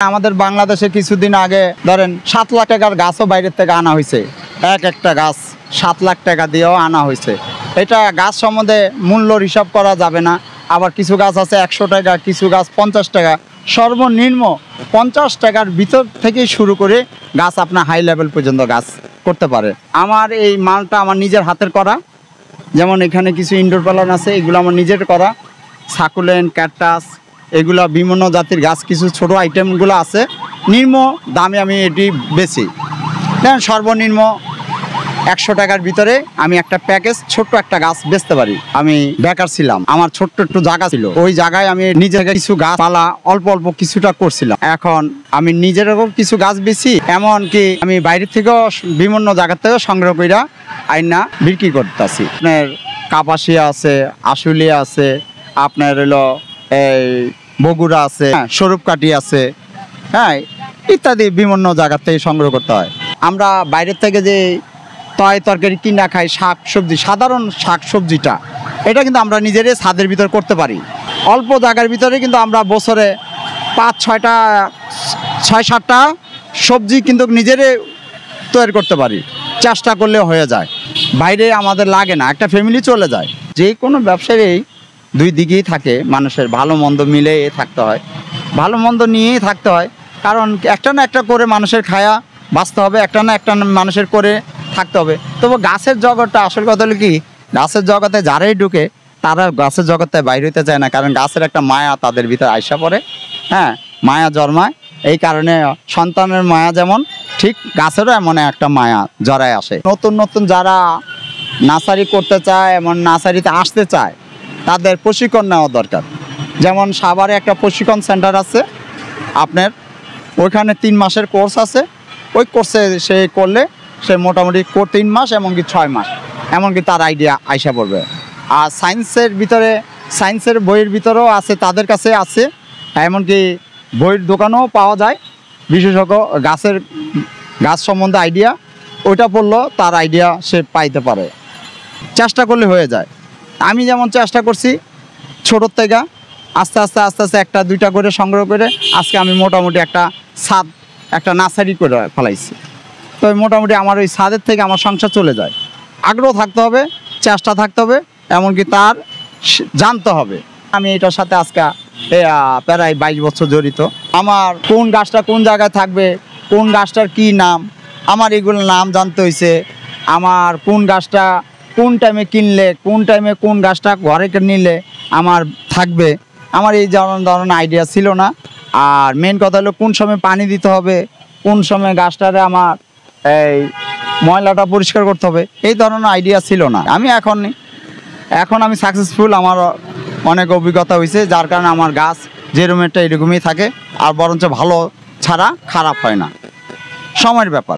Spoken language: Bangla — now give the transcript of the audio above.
আমাদের বাংলাদেশে কিছুদিন আগে ধরেন 7 লাখ টাকার গাছও বাইরের থেকে আনা হয়েছে। একটা গাছ 7 লাখ টাকা দিয়েও আনা হয়েছে। এটা গাছ সম্বন্ধে মূল্যর হিসাব করা যাবে না। আবার কিছু গাছ আছে 100 টাকা, কিছু গাছ 50 টাকা। সর্বনিম্ন 50 টাকার ভিতর থেকেই শুরু করে গাছ আপনার হাই লেভেল পর্যন্ত গাছ করতে পারে। আমার এই মালটা আমার নিজের হাতের করা। যেমন এখানে কিছু ইনডোর প্ল্যান্ট আছে, এগুলো আমার নিজের করা। সাকুলেন্ট, ক্যাকটাস, এগুলো বিভিন্ন জাতির গাছ, কিছু ছোট আইটেমগুলো আছে। নিম্ন দামে আমি এটি বেচি। দেখেন সর্বনিম্ন 100 টাকার ভিতরে আমি একটা প্যাকেজ ছোট্ট একটা গাছ বেচতে পারি। আমি বেকার ছিলাম, আমার ছোট্ট একটু জায়গা ছিল, ওই জায়গায় আমি নিজে কিছু গাছপালা অল্প অল্প কিছুটা করছিলাম। এখন আমি নিজেরও কিছু গাছ বেচি, এমনকি আমি বাইরে থেকেও বিভিন্ন জায়গা থেকেও সংগ্রহ করে আইনা বিক্রি করতেছি। আপনার কাপাসিয়া আছে, আশুলিয়া আছে, আপনার হলো এই বগুড়া আছে, স্বরূপকাঠি আছে, হ্যাঁ, ইত্যাদি বিভিন্ন জায়গা থেকে সংগ্রহ করতে হয়। আমরা বাইরের থেকে যে তরকারি কিনা খাই, শাক সবজি, সাধারণ শাক সবজিটা, এটা কিন্তু আমরা নিজেরাই ছাদের ভিতর করতে পারি। অল্প জায়গার ভিতরে কিন্তু আমরা বছরে 6-7টা সবজি কিন্তু নিজেরাই তৈরি করতে পারি, চেষ্টা করলে হয়ে যায়। বাইরে আমাদের লাগে না, একটা ফ্যামিলি চলে যায়। যে কোনো ব্যবসায়ী দুই দিকেই থাকে, মানুষের ভালো মন্দ মিলে থাকতে হয়, ভালো মন্দ নিয়েই থাকতে হয়। কারণ একটা না একটা করে মানুষের খায়া বাঁচতে হবে, একটা না একটা মানুষের করে থাকতে হবে। তবে গাছের জগৎটা আসল কথা হলো কি, গাছের জগতে যারাই ঢুকে তারা গাছের জগতে বাইরে হইতে চায় না। কারণ গাছের একটা মায়া তাদের ভিতরে আইসা পড়ে, হ্যাঁ, মায়া জন্মায়। এই কারণে সন্তানের মায়া যেমন, ঠিক গাছেরও এমন একটা মায়া জড়ায় আসে। নতুন নতুন যারা নার্সারি করতে চায়, এমন নার্সারিতে আসতে চায়, তাদের প্রশিক্ষণ নেওয়া দরকার। যেমন সাভারে একটা প্রশিক্ষণ সেন্টার আছে আপনার, ওইখানে 3 মাসের কোর্স আছে। ওই কোর্সে সে করলে সে মোটামুটি 3 মাস এমনকি 6 মাস এমনকি তার আইডিয়া আইসা পড়বে। আর সায়েন্সের ভিতরে, সায়েন্সের বইয়ের ভিতরেও আছে, তাদের কাছে আছে, এমনকি বইয়ের দোকানেও পাওয়া যায়। বিশেষজ্ঞ গাছ সম্বন্ধে আইডিয়া, ওইটা পড়লেও তার আইডিয়া সে পাইতে পারে, চেষ্টা করলে হয়ে যায়। আমি যেমন চেষ্টা করছি ছোটোর থেকে আস্তে আস্তে 1-2টা করে সংগ্রহ করে আজকে আমি মোটামুটি একটা নার্সারি করে ফেলাইছি। তো মোটামুটি আমার ওই ছাদের থেকে আমার সংসার চলে যায়। আগ্রহ থাকতে হবে, চেষ্টা থাকতে হবে, এমনকি তার জানতে হবে। আমি এটার সাথে আজকে প্রায় 22 বছর জড়িত। আমার কোন গাছটা কোন জায়গায় থাকবে, কোন গাছটার কি নাম, আমার এগুলো নাম জানতে হয়েছে। আমার কোন গাছটা কোন টাইমে কিনলে, কোন টাইমে কোন গাছটা ঘরে নিলে আমার থাকবে, আমার এই ধরনের আইডিয়া ছিল না। আর মেন কথা হলো কোন সময় পানি দিতে হবে, কোন সময় গাছটারে আমার এই ময়লাটা পরিষ্কার করতে হবে, এই ধরনের আইডিয়া ছিল না। আমি এখন আমি সাকসেসফুল, আমার অনেক অভিজ্ঞতা হয়েছে, যার কারণে আমার গাছ যেরকম একটা এরকমই থাকে, আর বরঞ্চ ভালো ছাড়া খারাপ হয় না। সময়ের ব্যাপার।